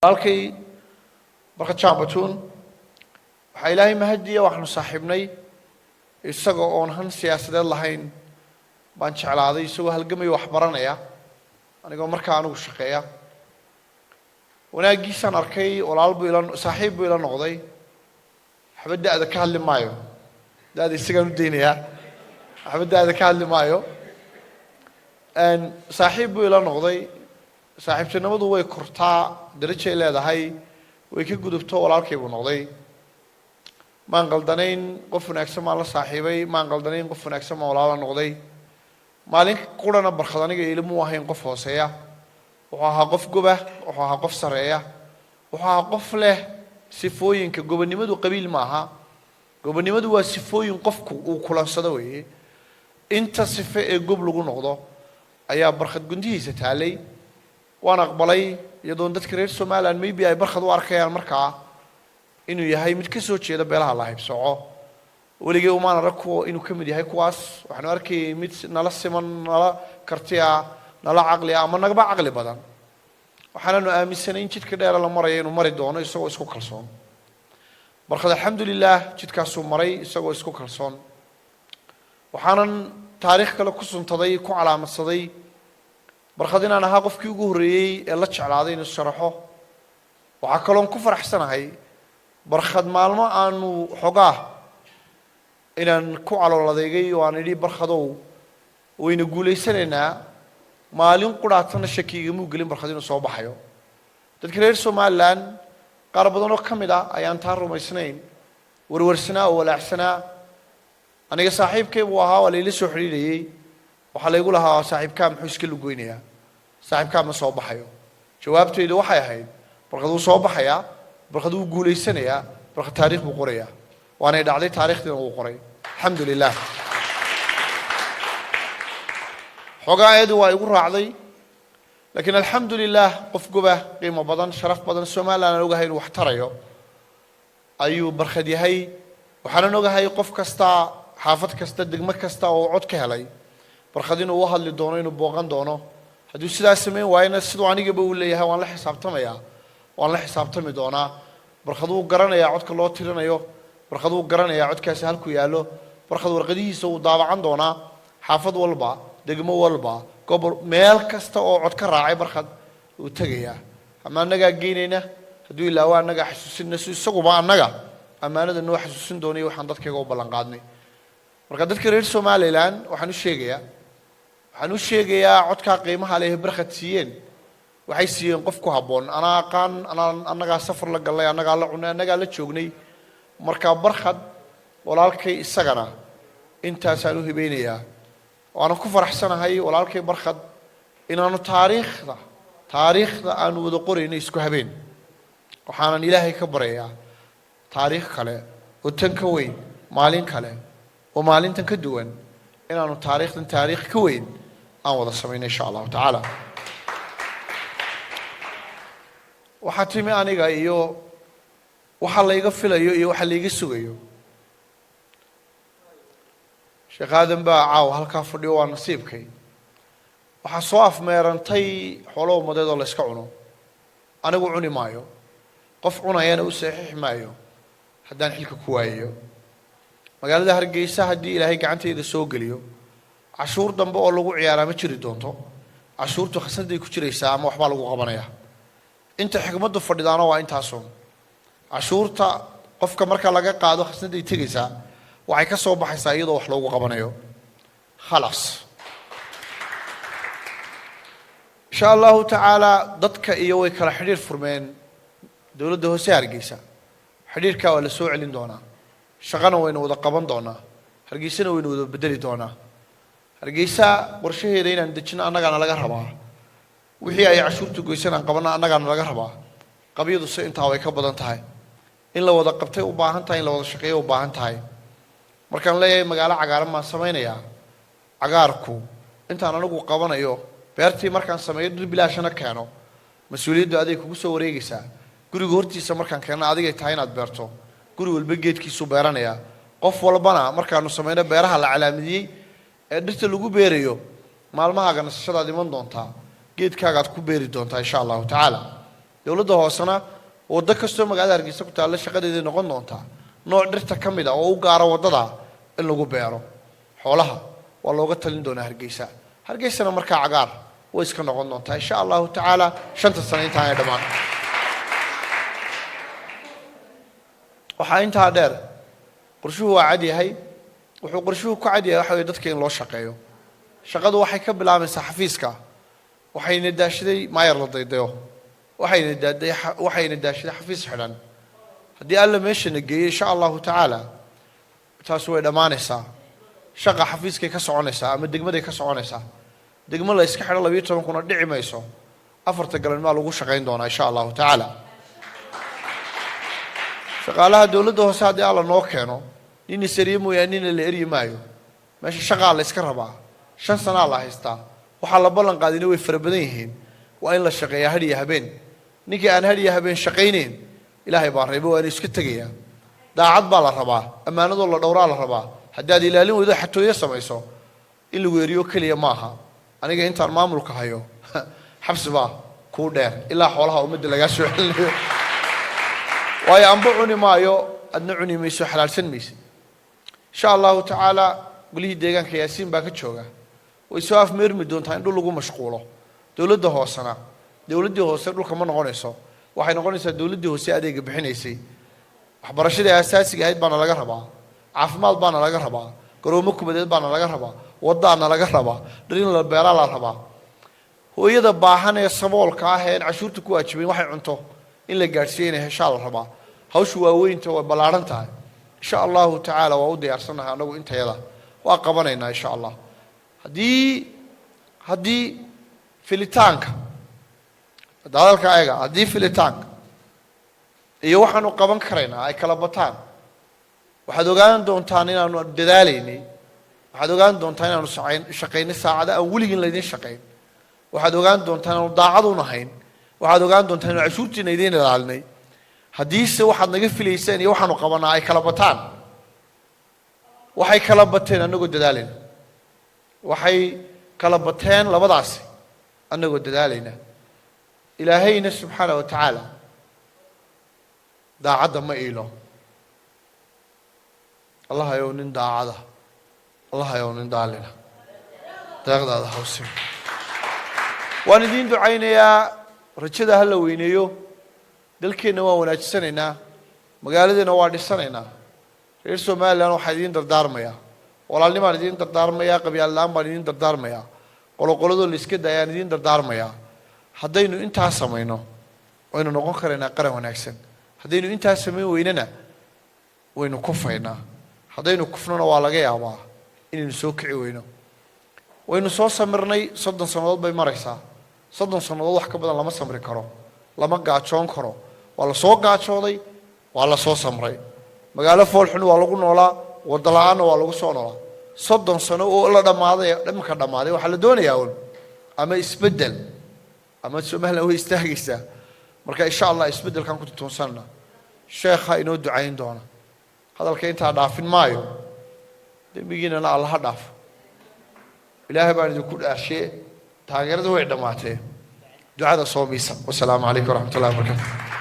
halkay marka jaabatuun waxa ilaahay mahadiya waxaanu saaxiibnay isagoo oon han siyaasadeed lahayn baan jeclaaday isagoo halgamay wax baranaya anigoo markaa anigu shaqeeya wanaagiisaan arkay walaal buu ila saaxiib buu ila noqday xabadaada ka hadli maayo daad isagaan u deynaya xabadaada ka hadli maayo saaxiib buu ila noqday saaxiibtinimadu way kortaa darajay leedahay way ka gudubto walaalkay buu noqday maan qaldanayn qof wanaagsan maan la saaxiibay maan qaldanayn qof wanaagsan maan walaal la noqday maalin qurana barkad aniga ilmu ahayn qof hooseeya wuxuu ahaa qof goba wuxuu ahaa qof sareeya wuxuu ahaa qof leh sifooyinka gobonimadu qabiil ma aha gobonimadu waa sifooyin qofku uu kulansado weeye inta sife ee gob lagu noqdo ayaa barkad gundihiisa taalay waan aqbalay iyadoo dadka reer Soomaaliland maybe ay barkad u arkayaan markaa inuu yahay mid ka soo jeeda beelaha la haybsooco waligii uma arko inuu ka mid yahay kuwaas waxaan arkay mid nala siman nala kartiya nala aqli ama nagaba aqli badan waxaanu aaminsanayn in jidka dheer la marayo inuu mari doono isagoo isku kalsoon barkad alxamdulillah jidkaas uu maray isagoo isku kalsoon waxaanan taariikh kale ku suntaday ku calaamadsaday barkad inaan ahaa qofkii ugu horeeyay ee la jeclaaday inuu sharaxo waxa kale oo ku faraxsanahay barkad maalmo aanu xogaa inaan ku calooladeegay oo aan idhi barkadow wayna guuleysanaynaa maalin quraatana shakiga muu gelin barkad inuu soo baxayo dadka reer Soomaaliland qaar badan oo kamid ah ayaan taa rumaysnayn warwarsanaa oo walaacsanaa aniga saaxiibkay buu ahaa waa la soo xiriirayay waxa la igu lahaa saaxiibkaa muxuu iska lugoonayaa saaxiibkaa ma soo baxayo jawaabteedu waxay ahayd barkad uu soo baxayaa barkad uu guuleysanayaa barkad taariikh buu qorayaa waana dhacday taariikhdiina uu qoray alxamdulillah xogaayadu waa igu raacday laakiin alxamdulillah qof goba qiimo badan sharaf badan Soomaaliland ogahay inuu wax tarayo ayuu barkad yahay waxaan ogahay qof kasta xaafad kasta degmo kasta oo cod ka helay barkad inuu u hadli doono inuu booqan doono haddii sidaas sameyn waayna sidoo anigaba uu leeyahay waan la xisaabtamayaa waan la xisaabtami doonaa barkad uu garanayaa codka loo tirinayo barkad uu garanayaa codkaasi halku yaalo barkad warqadihiisa uu daabacan doonaa xaafad walba degmo walba gobol meel kasta oo cod ka raacay barkad uu tagayaa ama anaga geynayna hadduu ilaawa anaga xasuusinna si isaguba anaga amaanada noo xasuusin doonay waxaan dadkayga u ballan qaadnay marka dadka reer Soomaaliland waxaan u sheegayaa codka qiimaha leh barkad siiyeen waxay siiyeen qof ku haboon ana aqaan anaga safar la galay anaga la cunay anaga la joognay marka barkad walaalkay isagana intaas aan u hibaynayaa waana ku faraxsanahay walaalkay barkad inaanu taariikhda aan wada qorayno isku habeen waxaan ilaahay ka barayaa taariikh kale oo tan ka weyn maalin kale oo maalintan ka duwan inaanu taariikhdan taariikh ka weyn aan wada sameeyno insha Allah ta'ala waxa timi aniga iyo waxa la iga filayo iyo waxa la iga sugayo Sheekh Aadan baa caaw halka fadhiyo waa nasiibkay waxa soo afmeerantay xoolo umadeed oo la iska cuno anigu cuni maayo qof cunayana u saxiix maayo haddaan xilka ku waayo magaalada Hargeysa haddii Ilaahay gacantayda soo geliyo cashuur dambe oo lagu ciyaaraa ma jiri doonto cashuurtu khasaday ku jiraysaa ama waxba lagu qabanaya inta xigmadu fadhidaana waa intaasoon cashuurta qofka marka laga qaado khasaday tagaysaa waxay ka soo baxaysaa iyadoo wax loogu qabanayo خلاص insha Allah ta'ala dadka iyo way kala xiriir furmeen dawladda hoose Hargeysa xiriirka waa la soo celin doonaa shaqana waynu wada qaban doonaa Hargeysana waynu wada bedeli doonaa Hargeysa qorshaheeda inaan dejino annagana laga rabaa wixii ay cashuurtu goysanaan qabana annagana laga rabaa qabiyadu si inta way ka badan tahay in la wada qabtay u baahan tahay in la wada shaqeeyo u baahan tahay markaan leeyahay magaalo cagaaran ma sameeynayaa cagaarku intaan anigu qabanayo beertii markaan sameeyo dhir bilaashana keeno mas'uuliyaddu adeeg kugu soo wareegaysaa guriga hortiisa markaan keeno adiga tahay inaad beerto guri walba geedkiisu beeranaya qof walbana markaanu sameeyno beeraha la calaamadiyay ee dhirta lagu beerayo maalmaha ganacsiga iman doonta geedkaaga aad ku beeri doontaa insha Allah ta'ala dawladda hoosana waddo kastoo magaalada Hargeysa ku taalla shaqadeedii noqon doontaa nooc dhirta ka mid ah oo u gaara waddada in lagu beero xoolaha waa looga talin doonaa Hargeysana markaa cagaar way iska noqon doontaa insha Allah taala 5 sano inta ay dhamaan waxaa intaa dheer qorshuhu waa cad yahay wuxuu qorshuhu ku cad yahay waxa dadka in loo shaqeeyo shaqadu waxay ka bilaabaysaa xafiiska waxayna daashaday maayar la daydayo waxayna daashaday xafiis xidhan haddii alla meeshana geeyo insha Allah taala taas way dhamaanaysaa shaqa xafiiskay ka soconaysaa ama degmaday ka soconaysaa degmo la iska xidho 12 kuna dhici mayso afarta galmo lagu shaqeyn doonaa insha Allah taala shaqaalaha dawladda hoose haddii alla noo keeno nin isariyo mooyaane la eri maayo meesha shaqa la iska rabaa 5 sano la haystaa waxa la ballan qaadina way farabadan yihiin waa in la shaqeeyo hadiya habeen ninkii aan hadiya habeen shaqeyneen ilaahay baa reebo waa iska tagayaa daacad baa la rabaa amaanado la dhowraa la rabaa haddaad ilaalin weydo xatooyo samayso in lagu eriyo kaliya maaha aniga intaan maamulka hayo xabsi baa ku dheer ilaa xoolaha umada laga soo celinayo waayo anba cuni maayo adna cuni mayso xalaalsan mayso insha Allah taala gulihii deegaanka Yaasiin baa ka jooga way soo afmeermi doontaa in dhul lagu mashquulo dawladda hoosana dawladda hoose dhulka ma noqonayso waxay noqonaysaa dawladda hoose adeega bixinaysay waxbarashada asaasiga ahayd baana laga rabaa caafimaad baana laga rabaa garoomo kubadeed baana laga rabaa waddaana laga rabaa dhirin la beeraa la rabaa hooyada baahan ee saboolka ah ee cashuurta ku waajibeen waxay cunto in la gaarsiiyo inay heshaa la rabaa hawshu waa weynta way balaaran tahay insha Allah taala waa u diyaarsanahay anagu intayada waa qabanaynaa insha Allah haddii filitaanka dadalka ayaga haddii filitaanka iyo waxaanu qaban karaynaa ay kala bataan waxaad ogaan doontaan inaanu dadaalaynay waxaad ogaan doontaan inaanu shaqeynay saacada aan weligin laydin shaqeyn waxaad ogaan doontaan inaanu daacad u nahayn waxaad ogaan doontaan inaanu cashuurtiina idin ilaalinay haddiise waxaad naga filayseen iyo waxaanu qabanaa ay kala bataan waxay kala bateen anagoo dadaalayna waxay kala bateen labadaasi anagoo dadaalayna ilaahayna subxaanahu wa tacaala daacadda ma iilo Allah ayow nin daacada Allah ayow nin daalina deeqdaada hawsi waan idin ducaynayaa rajada hal la weyneeyo dalkeena waa wanaajisanaynaa magaaladeena waa dhisanaynaa reer Soomaaliland waxa idin dardaarmaya walaalnimaan idin dardaarmaya qabyaalaan baan idin dardaarmaya qoloqolado la iska daayaan idin dardaarmaya haddaynu intaas sameeyno waynu noqon karaynaa qaran wanaagsan haddaynu intaas sameyn weynana waynu kufaynaa haddaynu kufnana waa laga yaabaa inaynu soo kici weyno waynu soo samirnay 30 sanadood bay maraysaa 30 sanadood wax ka badan lama samri karo lama gaajoon karo waa la soo gaajooday waa la soo samray magaalo foolxun waa lagu noolaa wada la'aan waa lagu soo noolaa 30 sano oo la dhamaaday dhamka dhamaaday waxa la doonayaa ama isbedel ama Soomaaliland way istaagaysaa marka insha Allah isbedelkan ku toosana sheekha inoo ducayn doona hadalka inta dhaafin maayo dambigiina Allah dhaaf ilaahay baan idinku dhaashay taageeradu way dhamaatay ducada soo miisa wassalaamu alaykum wa rahmatullahi wa barakatuh